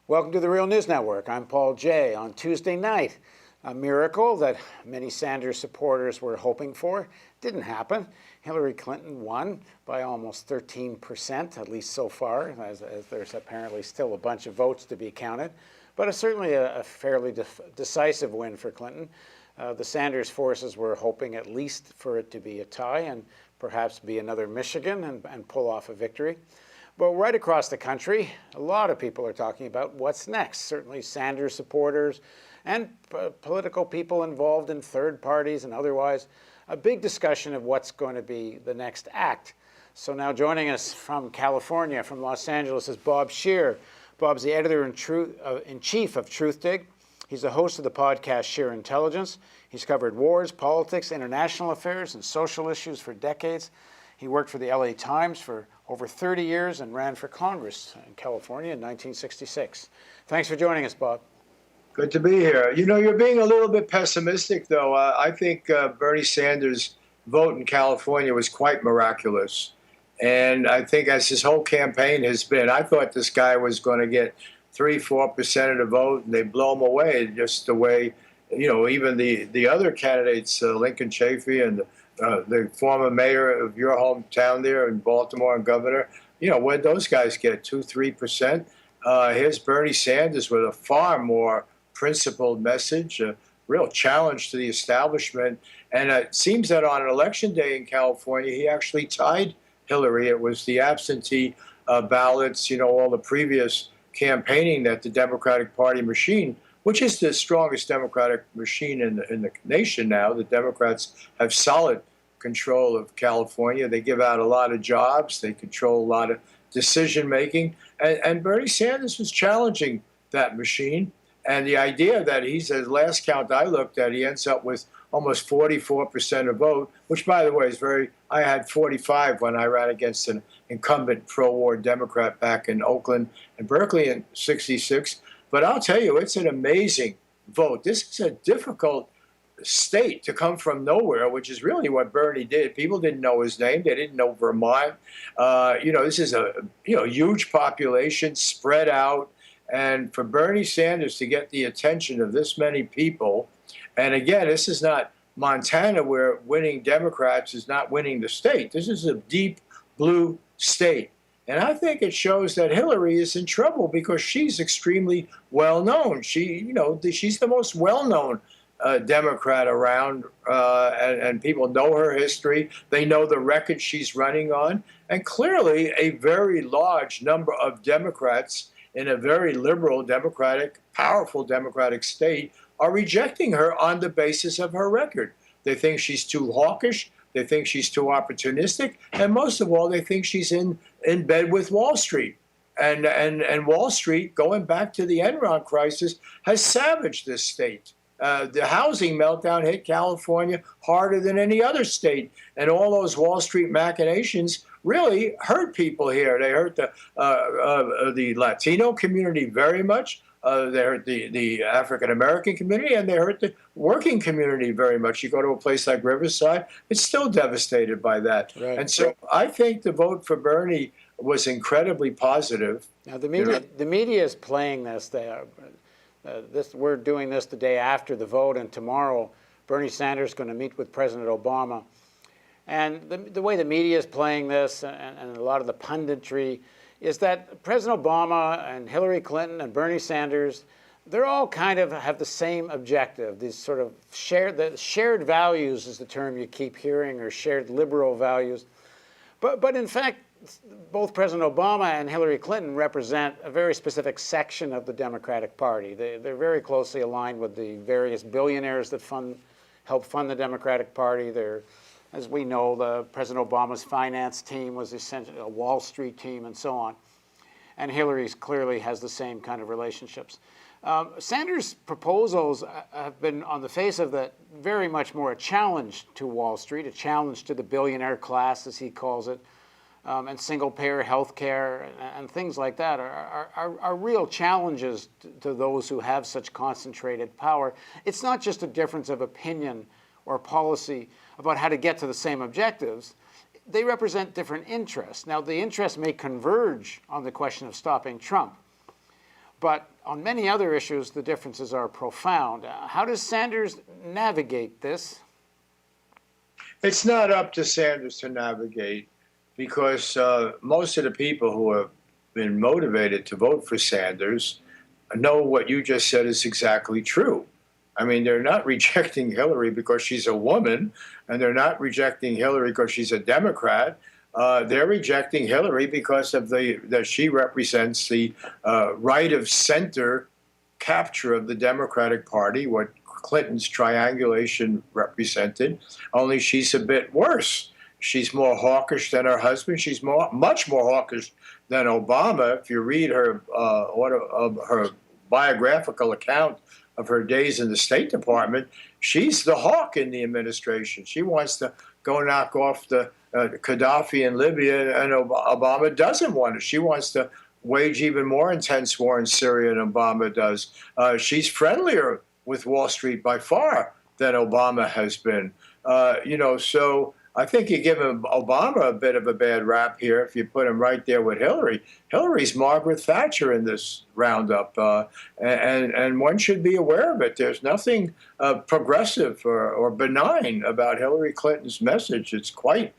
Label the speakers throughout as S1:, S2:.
S1: Welcome to the Real News Network. I'm Paul Jay. On Tuesday night, a miracle that many Sanders supporters were hoping for didn't happen. Hillary Clinton won by almost 13%, at least so far, as there's apparently still a bunch of votes to be counted. But it's certainly a fairly decisive win for Clinton. The Sanders forces were hoping at least for it to be a tie and perhaps be another Michigan and pull off a victory. But right across the country, a lot of people are talking about what's next. Certainly Sanders supporters and political people involved in third parties and otherwise. A big discussion of what's going to be the next act. So now joining us from California, from Los Angeles, is Bob Scheer. Bob's the editor-in-chief of Truthdig. He's the host of the podcast Scheer Intelligence. He's covered wars, politics, international affairs, and social issues for decades. He worked for the LA Times for over 30 years and ran for Congress in California in 1966. Thanks for joining us, Bob.
S2: Good to be here. You know, you're being a little bit pessimistic, though. I think Bernie Sanders' vote in California was quite miraculous. And I think as his whole campaign has been, I thought this guy was going to get 3-4% of the vote, and they blow him away just the way, you know, even the other candidates, Lincoln Chafee and the former mayor of your hometown there in Baltimore and governor, you know, where'd those guys get 2-3%? Here's Bernie Sanders with a far more principled message, a real challenge to the establishment. And it seems that on election day in California, he actually tied Hillary. It was the absentee ballots, you know, all the previous campaigning that the Democratic Party machine, which is the strongest Democratic machine in the nation now. The Democrats have solid control of California. They give out a lot of jobs. They control a lot of decision-making. And Bernie Sanders was challenging that machine. And the idea that he's, at last count I looked at, he ends up with almost 44% of vote, which, by the way, is I had 45 when I ran against an incumbent pro-war Democrat back in Oakland and Berkeley in '66. But I'll tell you, it's an amazing vote. This is a difficult state to come from nowhere, which is really what Bernie did. People didn't know his name. They didn't know Vermont. You know, this is a huge population spread out. And for Bernie Sanders to get the attention of this many people, and again, this is not Montana where winning Democrats is not winning the state. This is a deep blue state. And I think it shows that Hillary is in trouble because she's extremely well known. She's the most well-known Democrat around, and people know her history. They know the record she's running on. And clearly, a very large number of Democrats in a very liberal Democratic, powerful Democratic state are rejecting her on the basis of her record. They think she's too hawkish. They think she's too opportunistic. And most of all, they think she's in bed with Wall Street. And Wall Street, going back to the Enron crisis, has savaged this state. The housing meltdown hit California harder than any other state. And all those Wall Street machinations really hurt people here. They hurt the Latino community very much. They hurt the African-American community, and they hurt the working community very much. You go to a place like Riverside, it's still devastated by that. Right. And so I think the vote for Bernie was incredibly positive.
S1: Now, the media is playing this. We're doing this the day after the vote, and tomorrow Bernie Sanders is going to meet with President Obama. And the way the media is playing this, and a lot of the punditry, is that President Obama and Hillary Clinton and Bernie Sanders, they're all kind of have the same objective. These sort of shared values is the term you keep hearing, or shared liberal values. But in fact, both President Obama and Hillary Clinton represent a very specific section of the Democratic Party. They're very closely aligned with the various billionaires that help fund the Democratic Party. As we know, President Obama's finance team was essentially a Wall Street team and so on. And Hillary's clearly has the same kind of relationships. Sanders' proposals have been, on the face of that, very much more a challenge to Wall Street, a challenge to the billionaire class, as he calls it, and single-payer health care and things like that are real challenges to those who have such concentrated power. It's not just a difference of opinion or policy about how to get to the same objectives. They represent different interests. Now, the interests may converge on the question of stopping Trump, but on many other issues, the differences are profound. How does Sanders navigate this?
S2: It's not up to Sanders to navigate because most of the people who have been motivated to vote for Sanders know what you just said is exactly true. I mean, they're not rejecting Hillary because she's a woman, and they're not rejecting Hillary because she's a Democrat. They're rejecting Hillary because of that she represents the right of center capture of the Democratic Party, what Clinton's triangulation represented, only she's a bit worse. She's more hawkish than her husband. She's much more hawkish than Obama. If you read her her biographical account of her days in the State Department, she's the hawk in the administration. She wants to go knock off the Gaddafi in Libya, and Obama doesn't want it. She wants to wage even more intense war in Syria than Obama does. She's friendlier with Wall Street by far than Obama has been. So I think you give Obama a bit of a bad rap here if you put him right there with Hillary. Hillary's Margaret Thatcher in this roundup, and one should be aware of it. There's nothing progressive or benign about Hillary Clinton's message. It's quite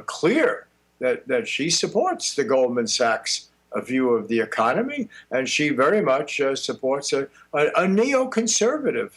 S2: clear that she supports the Goldman Sachs view of the economy, and she very much supports a neoconservative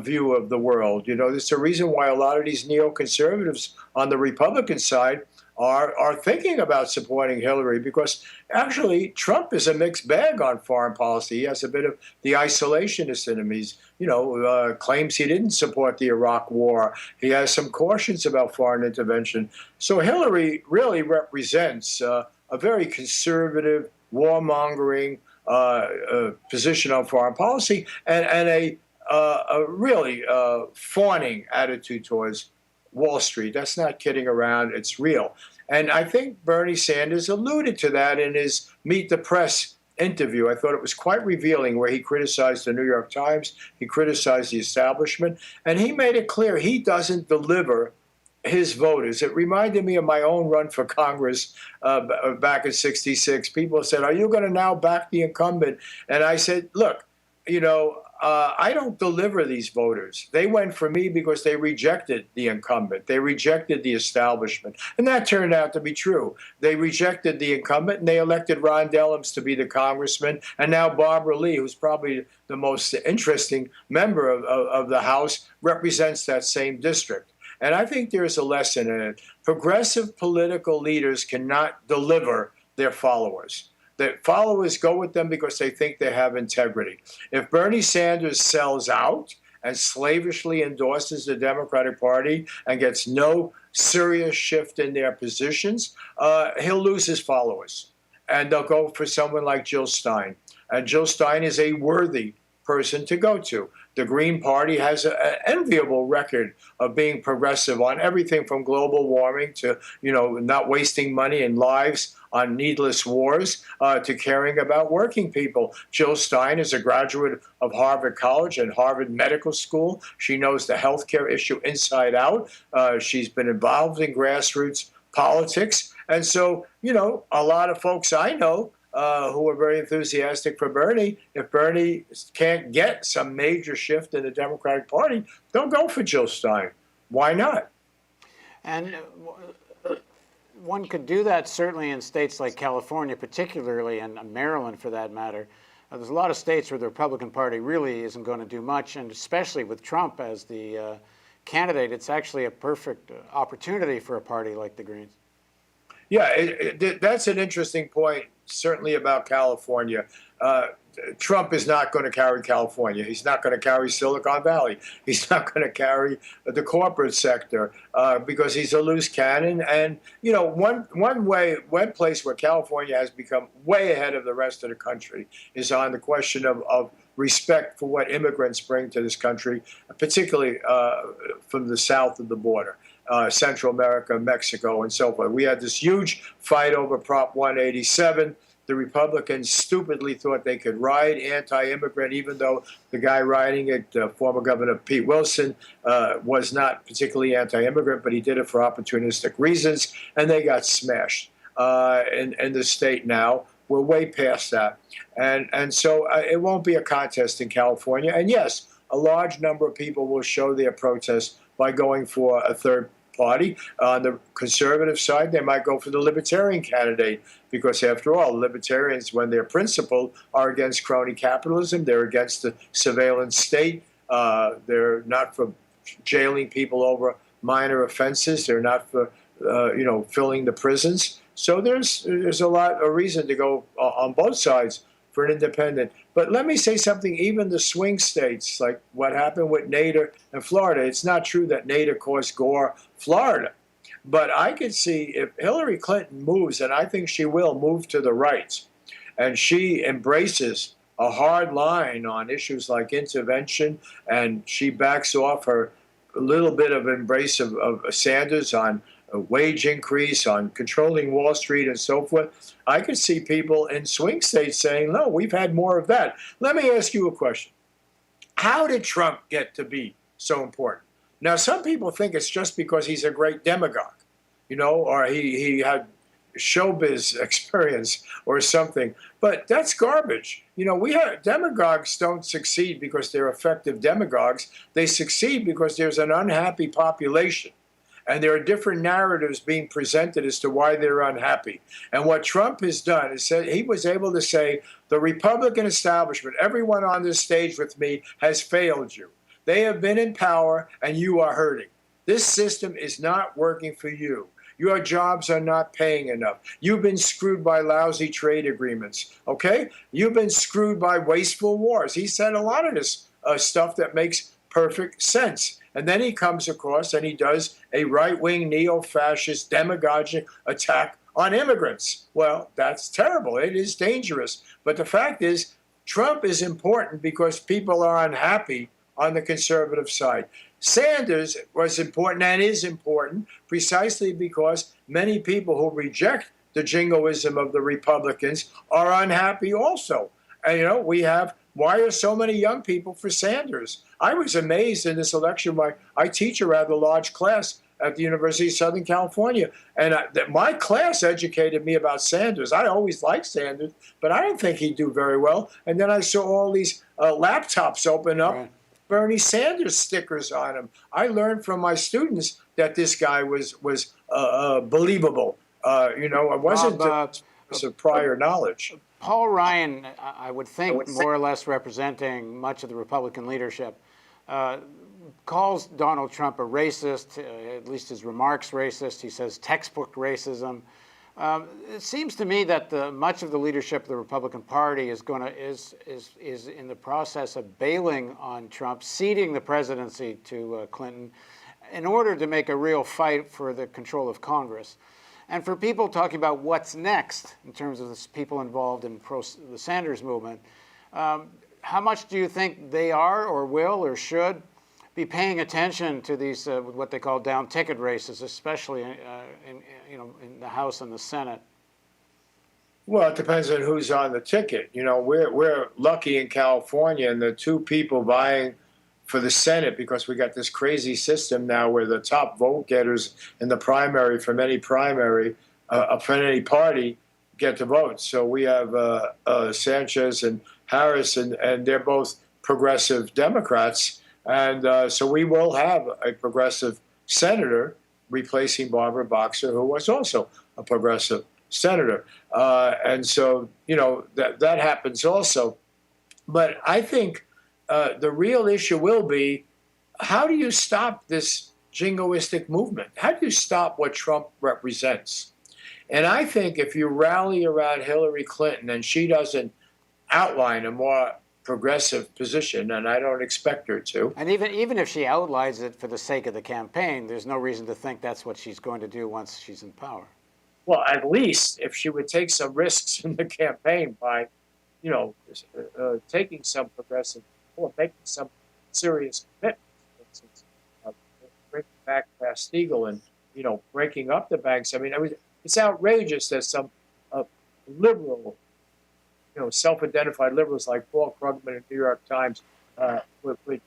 S2: view of the world. There's a reason why a lot of these neoconservatives on the Republican side are thinking about supporting Hillary, because actually Trump is a mixed bag on foreign policy. He has a bit of the isolationist in him. He's, claims he didn't support the Iraq War. He has some cautions about foreign intervention. So Hillary really represents a very conservative, warmongering position on foreign policy, and a really fawning attitude towards Wall Street. That's not kidding around. It's real. And I think Bernie Sanders alluded to that in his Meet the Press interview. I thought it was quite revealing, where he criticized the New York Times, he criticized the establishment, and he made it clear he doesn't deliver his voters. It reminded me of my own run for Congress back in '66. People said, "Are you going to now back the incumbent?" And I said, "Look, I don't deliver these voters. They went for me because they rejected the incumbent. They rejected the establishment." And that turned out to be true. They rejected the incumbent, and they elected Ron Dellums to be the congressman. And now Barbara Lee, who's probably the most interesting member of the House, represents that same district. And I think there's a lesson in it. Progressive political leaders cannot deliver their followers. The followers go with them because they think they have integrity. If Bernie Sanders sells out and slavishly endorses the Democratic Party and gets no serious shift in their positions, he'll lose his followers. And they'll go for someone like Jill Stein. And Jill Stein is a worthy person to go to. The Green Party has an enviable record of being progressive on everything from global warming to, not wasting money and lives on needless wars, to caring about working people. Jill Stein is a graduate of Harvard College and Harvard Medical School. She knows the healthcare issue inside out. She's been involved in grassroots politics. And so, a lot of folks I know who are very enthusiastic for Bernie, if Bernie can't get some major shift in the Democratic Party, they'll go for Jill Stein. Why not?
S1: And one could do that certainly in states like California, particularly, and Maryland for that matter. There's a lot of states where the Republican Party really isn't going to do much, and especially with Trump as the candidate, it's actually a perfect opportunity for a party like the Greens.
S2: Yeah, that's an interesting point, certainly about California. Trump is not going to carry California. He's not going to carry Silicon Valley. He's not going to carry the corporate sector because he's a loose cannon. And, one place where California has become way ahead of the rest of the country is on the question of respect for what immigrants bring to this country, particularly from the south of the border. Central America, Mexico, and so forth. We had this huge fight over Prop 187. The Republicans stupidly thought they could ride anti-immigrant, even though the guy riding it, former Governor Pete Wilson, was not particularly anti-immigrant, but he did it for opportunistic reasons, and they got smashed in the state now We're way past that. And so it won't be a contest in California. And yes, a large number of people will show their protest by going for a third party. On the conservative side, they might go for the libertarian candidate because, after all, libertarians, when they're principled, are against crony capitalism. They're against the surveillance state. They're not for jailing people over minor offenses. They're not for filling the prisons. So there's a lot of reason to go on both sides for an independent. But let me say something, even the swing states, like what happened with Nader and Florida, it's not true that Nader caused Gore Florida. But I could see if Hillary Clinton moves, and I think she will move to the right, and she embraces a hard line on issues like intervention, and she backs off her little bit of embrace of Sanders on a wage increase, on controlling Wall Street and so forth, I could see people in swing states saying, no, we've had more of that. Let me ask you a question. How did Trump get to be so important? Now, some people think it's just because he's a great demagogue, or he had showbiz experience or something. But that's garbage. Demagogues don't succeed because they're effective demagogues. They succeed because there's an unhappy population. And there are different narratives being presented as to why they're unhappy. And what Trump has done is that he was able to say, the Republican establishment, everyone on this stage with me, has failed you. They have been in power, and you are hurting. This system is not working for you. Your jobs are not paying enough. You've been screwed by lousy trade agreements, okay? You've been screwed by wasteful wars. He said a lot of this stuff that makes perfect sense. And then he comes across and he does a right-wing neo-fascist demagogic attack on immigrants. Well, that's terrible. It is dangerous. But the fact is, Trump is important because people are unhappy on the conservative side. Sanders was important and is important precisely because many people who reject the jingoism of the Republicans are unhappy also. And, we have, why are so many young people for Sanders? I was amazed in this election. I teach a rather large class at the University of Southern California. And my class educated me about Sanders. I always liked Sanders, but I didn't think he'd do very well. And then I saw all these laptops open up, right. Bernie Sanders stickers on them. I learned from my students that this guy was believable. It wasn't a prior knowledge.
S1: Paul Ryan, I would think, more or less representing much of the Republican leadership, calls Donald Trump a racist, at least his remarks racist. He says textbook racism. It seems to me that much of the leadership of the Republican Party is in the process of bailing on Trump, ceding the presidency to Clinton, in order to make a real fight for the control of Congress. And for people talking about what's next in terms of the people involved in the Sanders movement, how much do you think they are or will or should be paying attention to these what they call down ticket races, especially in the House and the Senate?
S2: Well, it depends on who's on the ticket. We're lucky in California, and the two people vying for the Senate, because we got this crazy system now where the top vote getters in the primary from any primary from any party get the vote. So we have Sanchez and Harris, and they're both progressive Democrats. And so we will have a progressive senator replacing Barbara Boxer, who was also a progressive senator. And so, that happens also. But I think the real issue will be, how do you stop this jingoistic movement? How do you stop what Trump represents? And I think if you rally around Hillary Clinton and she doesn't outline a more progressive position, and I don't expect her to.
S1: And even if she outlines it for the sake of the campaign, there's no reason to think that's what she's going to do once she's in power.
S2: Well, at least if she would take some risks in the campaign by, taking some progressive, or making some serious commitments, for instance, bringing back Glass-Steagall and, breaking up the banks. I mean, it's outrageous that some liberal, self-identified liberals like Paul Krugman in the New York Times would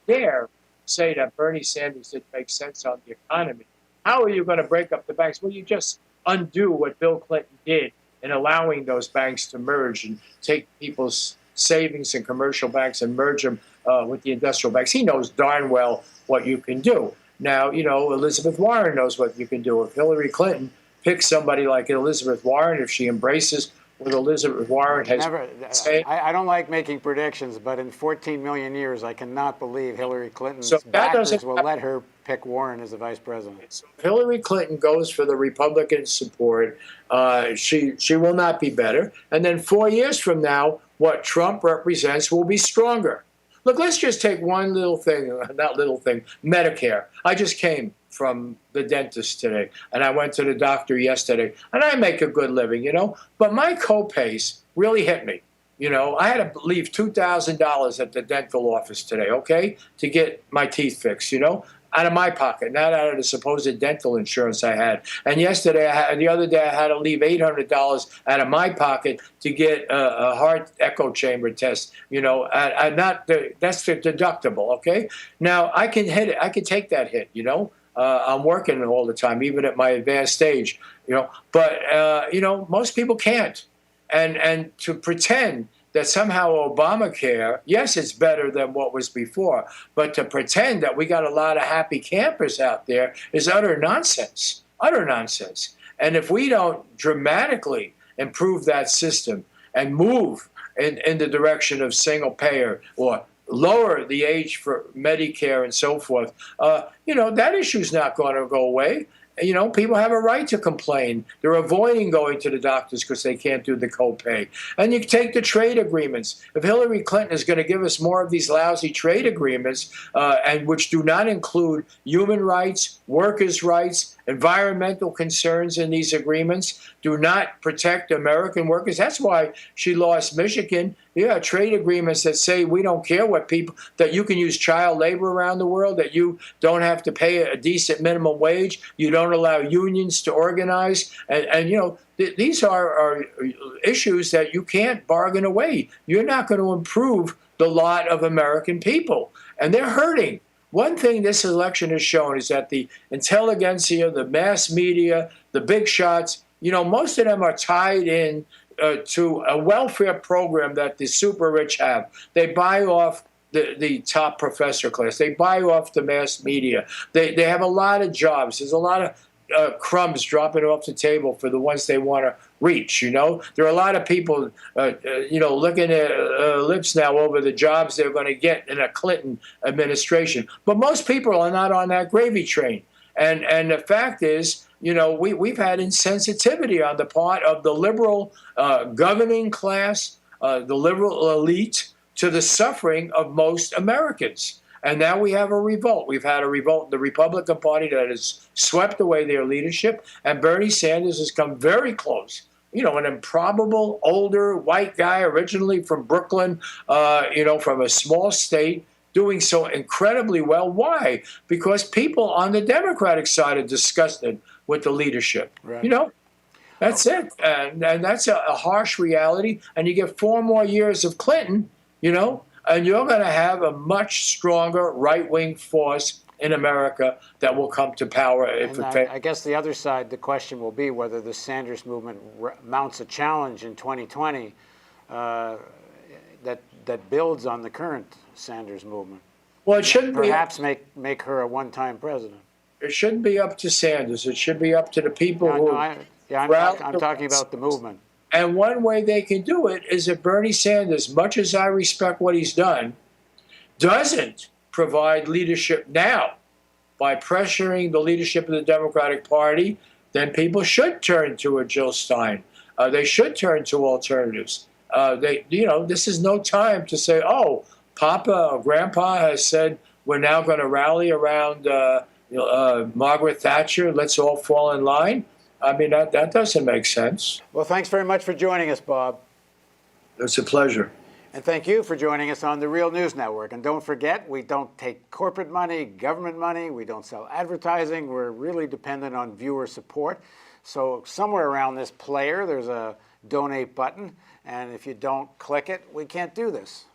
S2: dare say that Bernie Sanders didn't make sense on the economy. How are you going to break up the banks? Well, you just undo what Bill Clinton did in allowing those banks to merge and take people's savings and commercial banks and merge them with the industrial banks. He knows darn well what you can do. Now, Elizabeth Warren knows what you can do. If Hillary Clinton picks somebody like Elizabeth Warren, if she embraces what Elizabeth Warren has said.
S1: I don't like making predictions, but in 14 million years, I cannot believe Hillary Clinton's
S2: So
S1: backers will let her pick Warren as the vice president.
S2: So if Hillary Clinton goes for the Republican support, she will not be better. And then 4 years from now, what Trump represents will be stronger. Look, let's just take one little thing, not little thing, Medicare. I just came from the dentist today, and I went to the doctor yesterday, and I make a good living, but my copays really hit me. I had to leave $2,000 at the dental office today, okay, to get my teeth fixed, out of my pocket, not out of the supposed dental insurance I had. And the other day, I had to leave $800 out of my pocket to get a heart echo chamber test. That's the deductible. Okay, now I can hit it. I can take that hit. I'm working all the time, even at my advanced stage. But most people can't. And to pretend that somehow Obamacare, yes, it's better than what was before, but to pretend that we got a lot of happy campers out there is utter nonsense, utter nonsense. And if we don't dramatically improve that system and move in the direction of single payer or lower the age for Medicare and so forth, that issue's not going to go away. People have a right to complain. They're avoiding going to the doctors because they can't do the copay. And you take the trade agreements. If Hillary Clinton is going to give us more of these lousy trade agreements, and which do not include human rights, workers' rights, environmental concerns in these agreements, do not protect American workers. That's why she lost Michigan. Yeah, trade agreements that say we don't care that you can use child labor around the world, that you don't have to pay a decent minimum wage, you don't allow unions to organize. And these are issues that you can't bargain away. You're not going to improve the lot of American people. And they're hurting. One thing this election has shown is that the intelligentsia, the mass media, the big shots, most of them are tied in to a welfare program that the super rich have. They buy off the top professor class. They buy off the mass media. They have a lot of jobs. There's a lot of crumbs dropping off the table for the ones they want to reach. There are a lot of people, licking their lips now over the jobs they're going to get in a Clinton administration. But most people are not on that gravy train. And the fact is, we've had insensitivity on the part of the liberal governing class, the liberal elite, to the suffering of most Americans. And now we have a revolt. We've had a revolt in the Republican Party that has swept away their leadership, and Bernie Sanders has come very close. An improbable, older, white guy, originally from Brooklyn, from a small state, doing so incredibly well. Why? Because people on the Democratic side are disgusted with the leadership.
S1: Right.
S2: That's it. And that's a harsh reality. And you get 4 more years of Clinton, and you're going to have a much stronger right-wing force in America that will come to power.
S1: I guess the other side, the question will be whether the Sanders movement mounts a challenge in 2020 that builds on the current Sanders movement.
S2: Well, it shouldn't
S1: perhaps make her a one-time president.
S2: It shouldn't be up to Sanders. It should be up to the people
S1: I'm talking about the movement.
S2: And one way they can do it is if Bernie Sanders, much as I respect what he's done, doesn't provide leadership now by pressuring the leadership of the Democratic Party, then people should turn to a Jill Stein. They should turn to alternatives. This is no time to say, oh, Papa or Grandpa has said we're now going to rally around Margaret Thatcher. Let's all fall in line. I mean, that doesn't make sense.
S1: Well, thanks very much for joining us, Bob.
S2: It's a pleasure.
S1: And thank you for joining us on the Real News Network. And don't forget, we don't take corporate money, government money. We don't sell advertising. We're really dependent on viewer support. So somewhere around this player, there's a donate button. And if you don't click it, we can't do this.